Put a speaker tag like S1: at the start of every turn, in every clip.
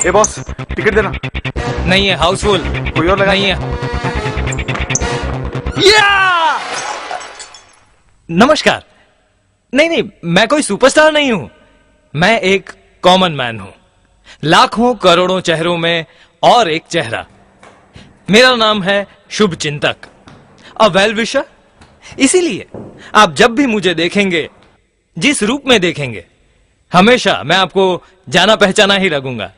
S1: ए boss, ticket देना।
S2: नहीं है, हाउसफुल।
S1: कोई और लगा?
S2: नहीं है। या! नमस्कार। नहीं नहीं, मैं कोई सुपरस्टार नहीं हूं। मैं एक कॉमन मैन हूं, लाखों करोड़ों चेहरों में और एक चेहरा। मेरा नाम है शुभ चिंतक, अ वेल विशर। इसीलिए आप जब भी मुझे देखेंगे, जिस रूप में देखेंगे, हमेशा मैं आपको जाना पहचाना ही लगूंगा।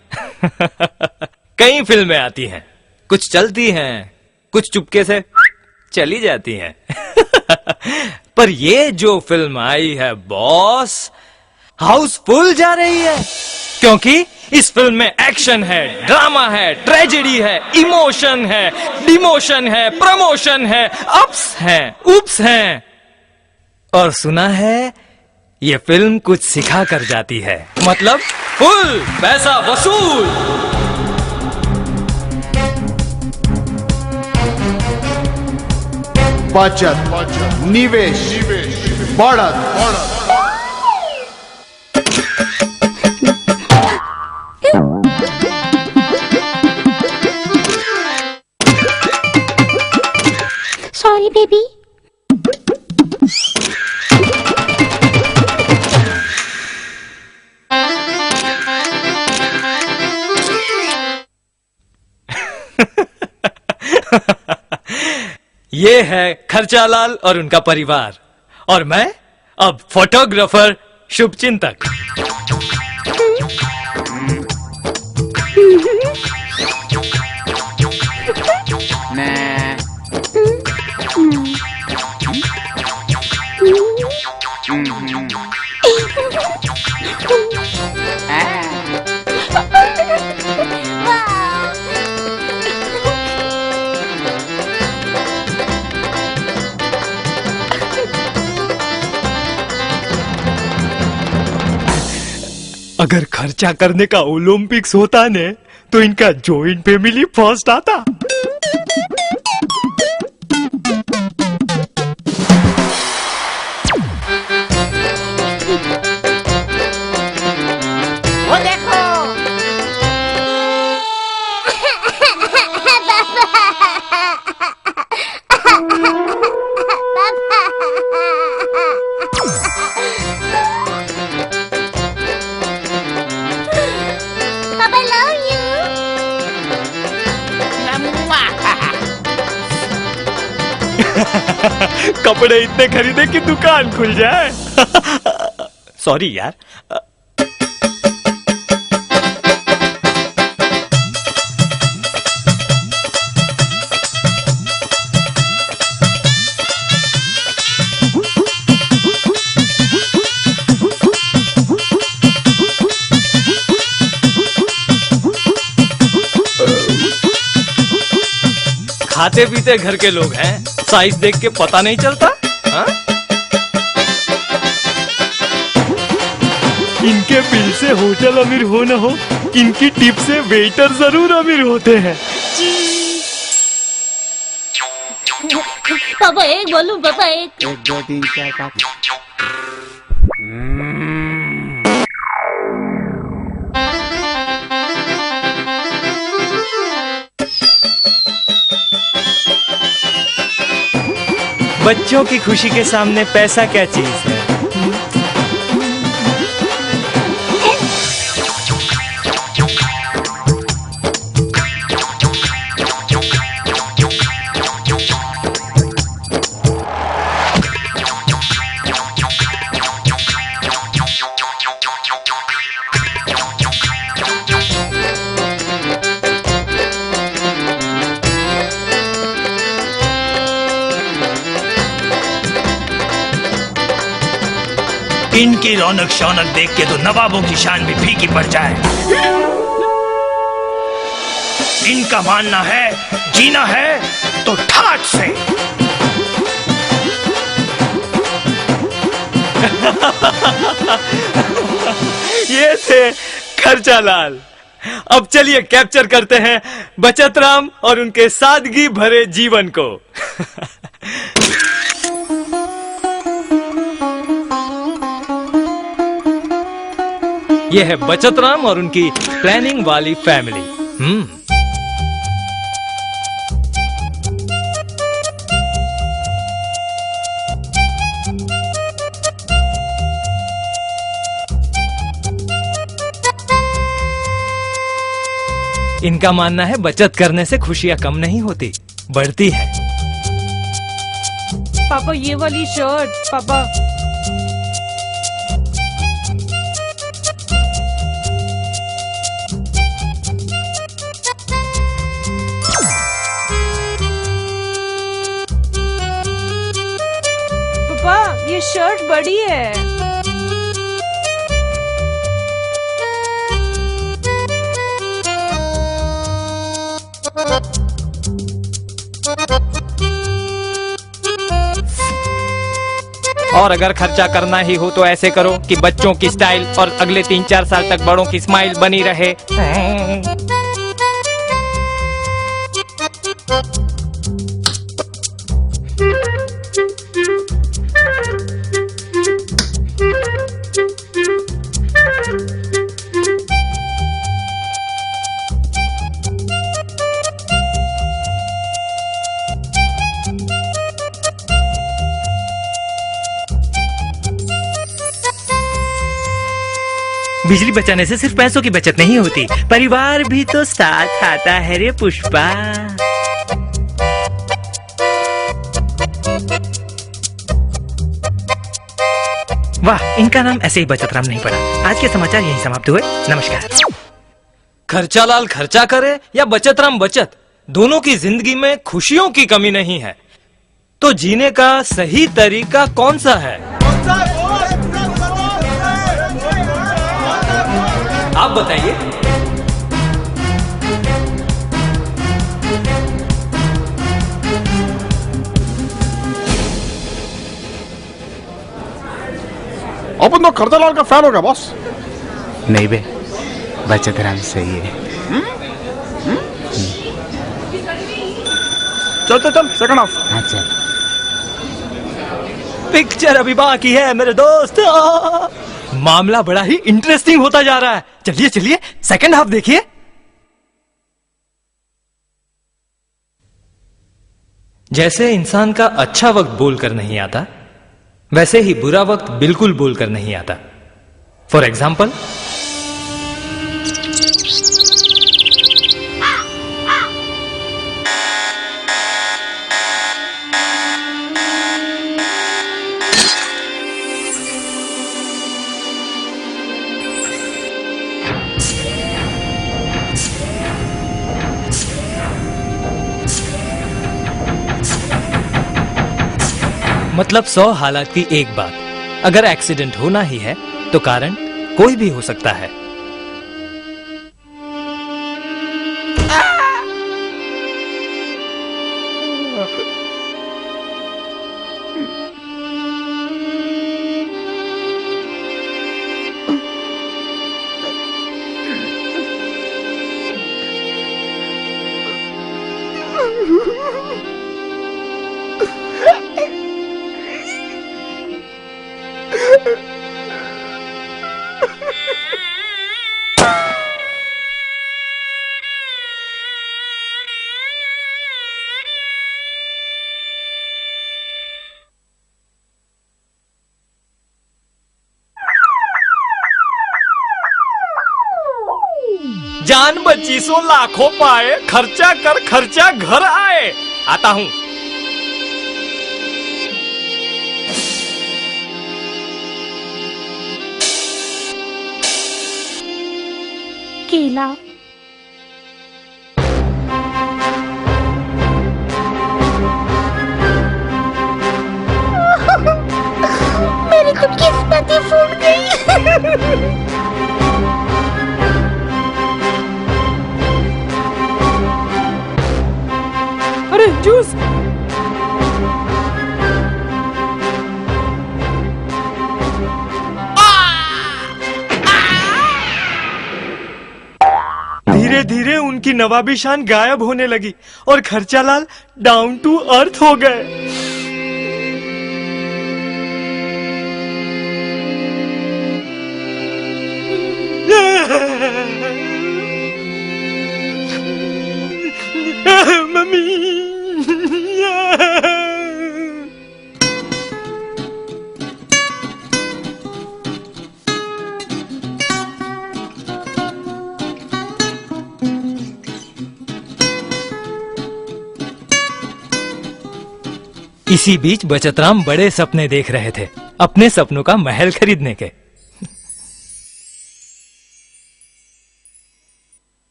S2: कई फिल्में आती हैं, कुछ चलती हैं, कुछ चुपके से चली जाती हैं। पर ये जो फिल्म आई है बॉस, हाउसफुल जा रही है। क्योंकि इस फिल्म में एक्शन है, ड्रामा है, ट्रेजेडी है, इमोशन है, डिमोशन है, प्रमोशन है, अप्स हैं, उप्स हैं। और सुना है ये फिल्म कुछ सिखा कर जाती है, मतलब फुल पैसा वसूल।
S3: बचत, निवेश, बढ़त।
S4: Sorry baby.
S2: ये है खर्चालाल और उनका परिवार, और मैं अब फोटोग्राफर शुभचिंतक। अगर खर्चा करने का ओलंपिक्स होता ने तो इनका जॉइंट फैमिली फर्स्ट आता।
S4: वो देखो।
S2: कपड़े इतने खरीदे कि दुकान खुल जाए। सॉरी यार। खाते पीते घर के लोग हैं, साइज देख के पता नहीं चलता। हा? इनके बिल से होटल अमीर हो न हो, इनकी टिप से वेटर जरूर अमीर होते हैं।
S4: पापा एक बोलूं, पापा एक।
S3: 1 2 3 4 5।
S2: बच्चों की खुशी के सामने पैसा क्या चीज है? इनकी रौनक शौनक देख के तो नवाबों की शान भी फीकी पड़ जाए। इनका मानना है जीना है तो ठाठ से। ये थे खर्चालाल। अब चलिए कैप्चर करते हैं बचत राम और उनके सादगी भरे जीवन को। ये है बचत राम और उनकी प्लानिंग वाली फैमिली। इनका मानना है बचत करने से खुशियां कम नहीं होती, बढ़ती है।
S1: पापा ये वाली शर्ट पापा। पापा ये शर्ट बड़ी है।
S2: और अगर खर्चा करना ही हो तो ऐसे करो कि बच्चों की स्टाइल और अगले 3-4 साल तक बड़ों की स्माइल बनी रहे।
S5: बिजली बचाने से सिर्फ पैसों की बचत नहीं होती, परिवार भी तो साथ आता है रे पुष्पा। वाह, इनका नाम ऐसे ही बचत राम नहीं पड़ा। आज के समाचार यहीं समाप्त हुए। नमस्कार।
S2: खर्चालाल खर्चा करे या बचत राम बचत, दोनों की जिंदगी में खुशियों की कमी नहीं है। तो जीने का सही तरीका कौन सा है? आप बताइए।
S3: अपन तो खर्चालाल का फैन हो गया बॉस।
S6: नहीं बे, बचत राम सही है।
S3: चल चल चल, सेकंड हाफ।
S6: हाँ चल।
S2: पिक्चर अभी बाकी है मेरे दोस्त। मामला बड़ा ही इंटरेस्टिंग होता जा रहा है। चलिए चलिए सेकंड हाफ देखिए। जैसे इंसान का अच्छा वक्त बोलकर नहीं आता, वैसे ही बुरा वक्त बिल्कुल बोलकर नहीं आता। फॉर एग्जाम्पल, मतलब 100 हालात की एक बात। अगर एक्सीडेंट होना ही है तो कारण कोई भी हो सकता है। जान बची सो लाखों पाए, खर्चा कर खर्चा घर आए। आता हूं।
S4: केला। मेरी तो किस्मत ही फूट गई।
S1: अरे जूस।
S2: धीरे धीरे उनकी नवाबी शान गायब होने लगी और खर्चालाल डाउन टू अर्थ हो गए। मम्मी। इसी बीच बचतराम बड़े सपने देख रहे थे, अपने सपनों का महल खरीदने के।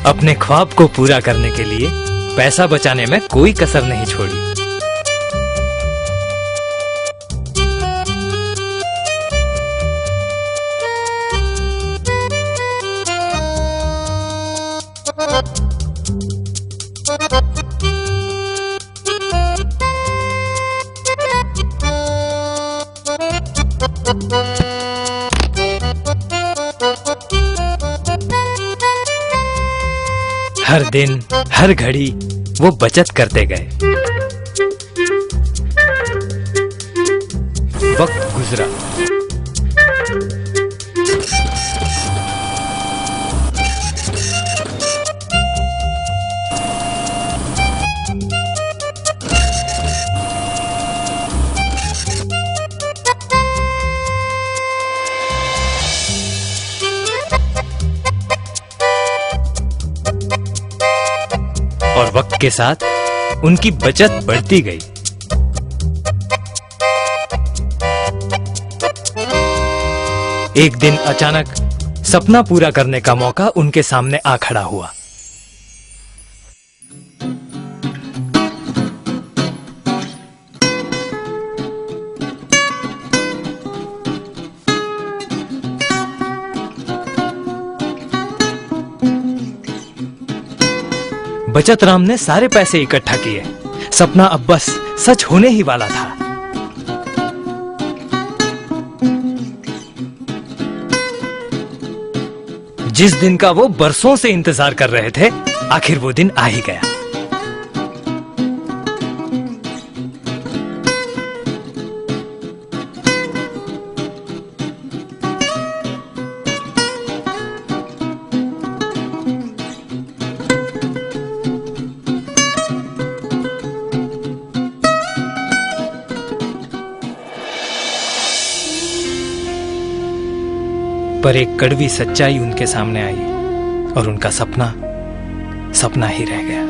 S2: अपने ख्वाब को पूरा करने के लिए पैसा बचाने में कोई कसर नहीं छोड़ी। हर दिन हर घड़ी वो बचत करते गए। वक्त गुजरा। और वक्त के साथ उनकी बचत बढ़ती गई। एक दिन अचानक सपना पूरा करने का मौका उनके सामने आ खड़ा हुआ। बचत राम ने सारे पैसे इकट्ठा किए। सपना अब बस सच होने ही वाला था। जिस दिन का वो बरसों से इंतजार कर रहे थे, आखिर वो दिन आ ही गया। पर एक कड़वी सच्चाई उनके सामने आई और उनका सपना सपना ही रह गया।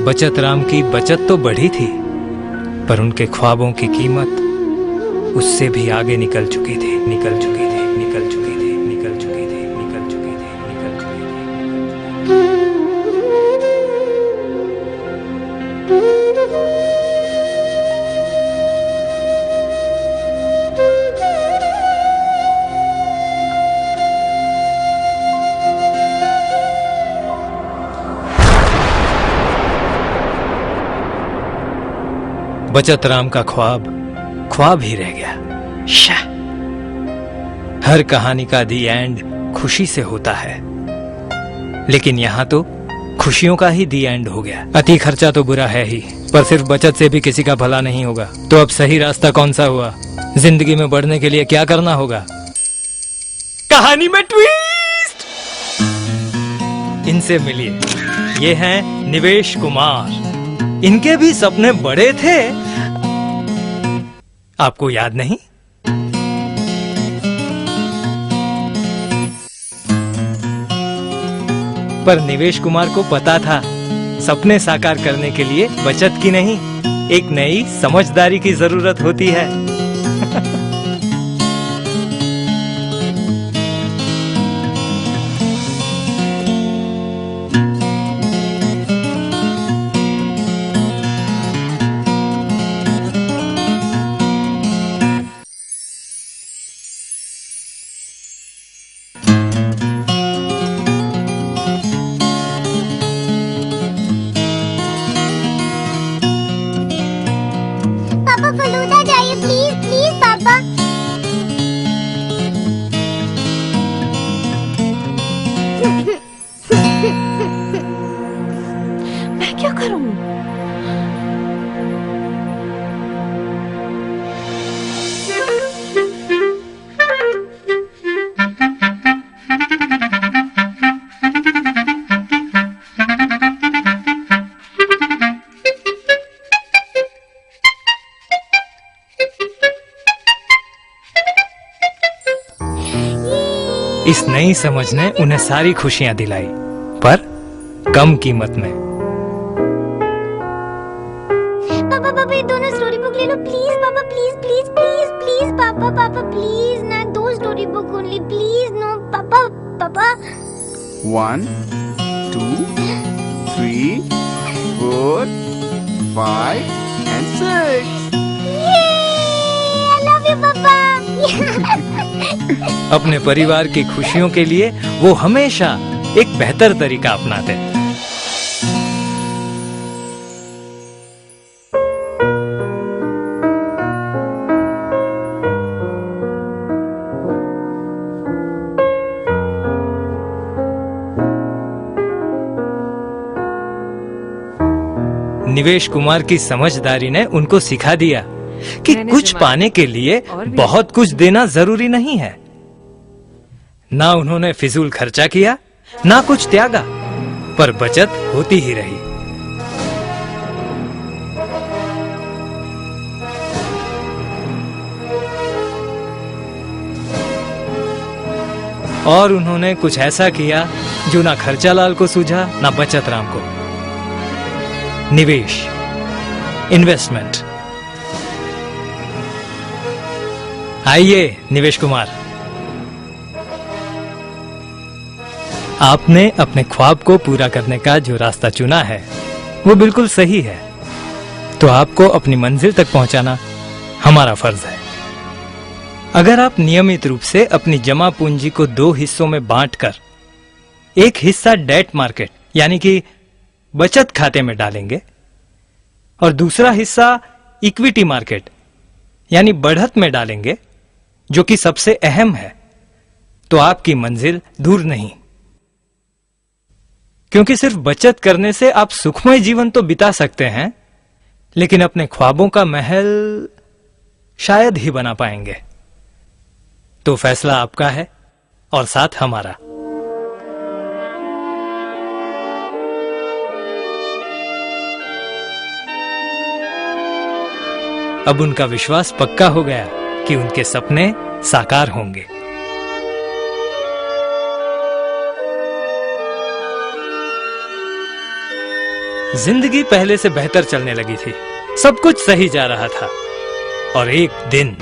S2: बचत राम की बचत तो बढ़ी थी, पर उनके ख्वाबों की कीमत उससे भी आगे निकल चुकी थी, निकल चुकी थी, निकल चुकी थी, निकल चुकी थी, निकल चुकी थी, निकल चुकी थी। बचत राम का ख्वाब ख्वाब ही रह गया। शाह। हर कहानी का दी एंड खुशी से होता है, लेकिन यहाँ तो खुशियों का ही दी एंड हो गया। अति खर्चा तो बुरा है ही, पर सिर्फ बचत से भी किसी का भला नहीं होगा। तो अब सही रास्ता कौन सा हुआ? जिंदगी में बढ़ने के लिए क्या करना होगा? कहानी में ट्विस्ट। इनसे मिलिए, ये हैं निवेश कुमार। इनके भी सपने बड़े थे, आपको याद नहीं? पर निवेश कुमार को पता था, सपने साकार करने के लिए बचत की नहीं, एक नई समझदारी की जरूरत होती है।
S4: पापा फलूदा चाहिए प्लीज प्लीज पापा।
S1: मैं क्या करूं?
S2: इस नई समझ ने उन्हें सारी खुशियां दिलाई, पर कम कीमत में।
S4: पापा पापा ये दोनों स्टोरी बुक ले लो प्लीज पापा प्लीज प्लीज प्लीज प्लीज पापा पापा प्लीज ना, 2 story book only please no पापा पापा।
S3: 1, 2, 3, 4, 5 and 6.
S4: आई लव यू पापा।
S2: अपने परिवार की खुशियों के लिए वो हमेशा एक बेहतर तरीका अपनाते। निवेश कुमार की समझदारी ने उनको सिखा दिया कि
S1: मैंने
S2: कुछ
S1: दिमाग
S2: पाने के लिए
S1: और भी
S2: बहुत कुछ देना जरूरी नहीं है। ना उन्होंने फिजूल खर्चा किया, ना कुछ त्यागा, पर बचत होती ही रही। और उन्होंने कुछ ऐसा किया जो ना खर्चा लाल को सूझा, ना बचत राम को। निवेश, इन्वेस्टमेंट। आइए निवेश कुमार, आपने अपने ख्वाब को पूरा करने का जो रास्ता चुना है वो बिल्कुल सही है, तो आपको अपनी मंजिल तक पहुंचाना हमारा फर्ज है। अगर आप नियमित रूप से अपनी जमा पूंजी को 2 हिस्सों में बांटकर एक हिस्सा डेट मार्केट यानी कि बचत खाते में डालेंगे और दूसरा हिस्सा इक्विटी मार्केट यानी बढ़त में डालेंगे, जो कि सबसे अहम है, तो आपकी मंजिल दूर नहीं। क्योंकि सिर्फ बचत करने से आप सुखमय जीवन तो बिता सकते हैं, लेकिन अपने ख्वाबों का महल शायद ही बना पाएंगे। तो फैसला आपका है और साथ हमारा। अब उनका विश्वास पक्का हो गया कि उनके सपने साकार होंगे। जिंदगी पहले से बेहतर चलने लगी थी, सब कुछ सही जा रहा था, और एक दिन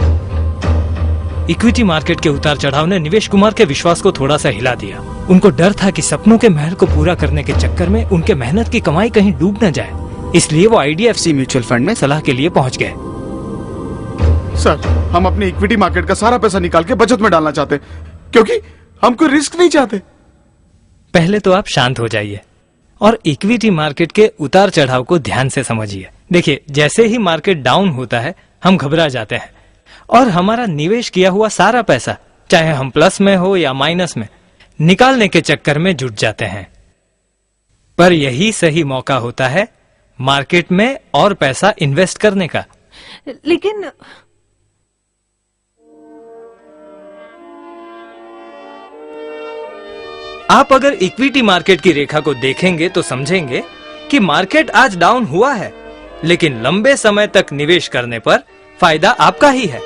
S2: इक्विटी मार्केट के उतार चढ़ाव ने निवेश कुमार के विश्वास को थोड़ा सा हिला दिया। उनको डर था कि सपनों के महल को पूरा करने के चक्कर में उनके मेहनत की कमाई कहीं डूब न जाए, इसलिए वो IDFC म्यूचुअल फंड में सलाह के लिए पहुंच गए।
S3: सर, हम अपने इक्विटी मार्केट का सारा पैसा निकाल के बचत में डालना चाहते, क्योंकि हम कोई रिस्क नहीं चाहते।
S2: पहले तो आप शांत हो जाइए और इक्विटी मार्केट के उतार चढ़ाव को ध्यान से समझिए। देखिए, जैसे ही मार्केट डाउन होता है हम घबरा जाते हैं और हमारा निवेश किया हुआ सारा पैसा, चाहे हम प्लस में हो या माइनस में, निकालने के चक्कर में जुट जाते हैं। पर यही सही मौका होता है मार्केट में और पैसा इन्वेस्ट करने का।
S1: लेकिन
S2: आप अगर इक्विटी मार्केट की रेखा को देखेंगे तो समझेंगे कि मार्केट आज डाउन हुआ है, लेकिन लंबे समय तक निवेश करने पर फायदा आपका ही है,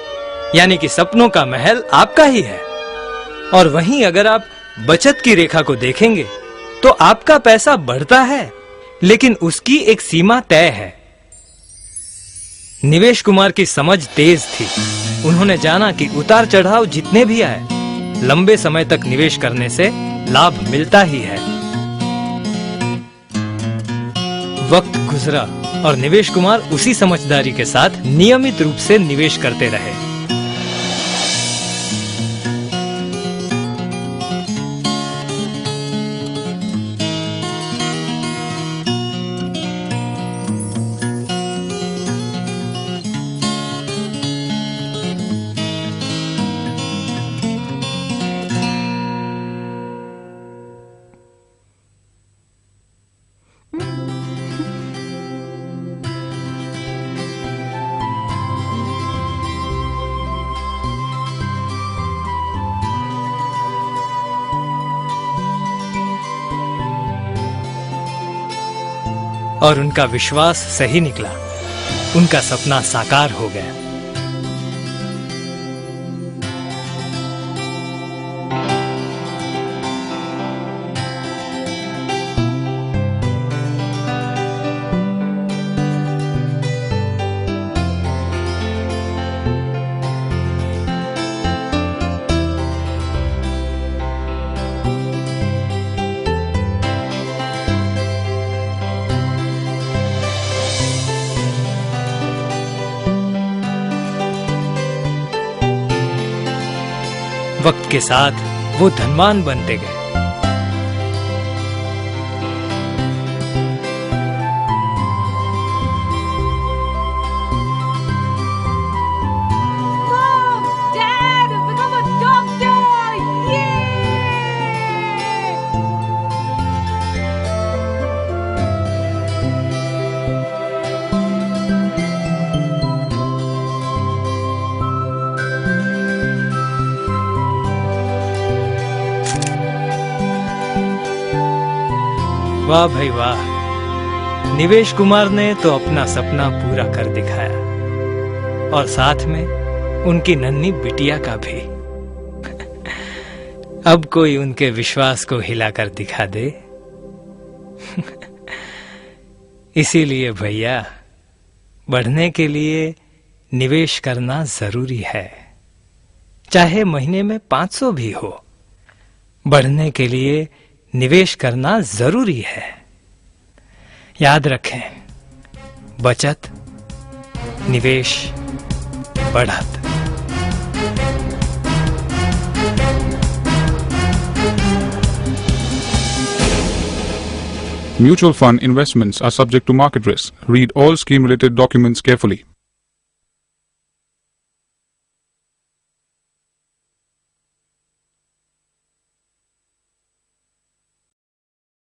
S2: यानी कि सपनों का महल आपका ही है। और वहीं अगर आप बचत की रेखा को देखेंगे तो आपका पैसा बढ़ता है, लेकिन उसकी एक सीमा तय है। निवेश कुमार की समझ तेज थी। उन्होंने जाना कि उतार चढ़ाव जितने भी आए, लंबे समय तक निवेश करने से लाभ मिलता ही है। वक्त गुजरा और निवेश कुमार उसी समझदारी के साथ नियमित रूप से निवेश करते रहे। और उनका विश्वास सही निकला। उनका सपना साकार हो गया। वक्त के साथ वो धनवान बनते गए।
S1: Mom, Dad, I've become a doctor! Yay!
S2: वाह भाई वाह, निवेश कुमार ने तो अपना सपना पूरा कर दिखाया और साथ में उनकी नन्ही बिटिया का भी। अब कोई उनके विश्वास को हिलाकर दिखा दे। इसीलिए भैया, बढ़ने के लिए निवेश करना जरूरी है, चाहे महीने में 500 भी हो। बढ़ने के लिए निवेश करना जरूरी है। याद रखें, बचत, निवेश, बढ़त।
S7: Mutual fund investments are subject to market risk. Read all scheme-related documents carefully.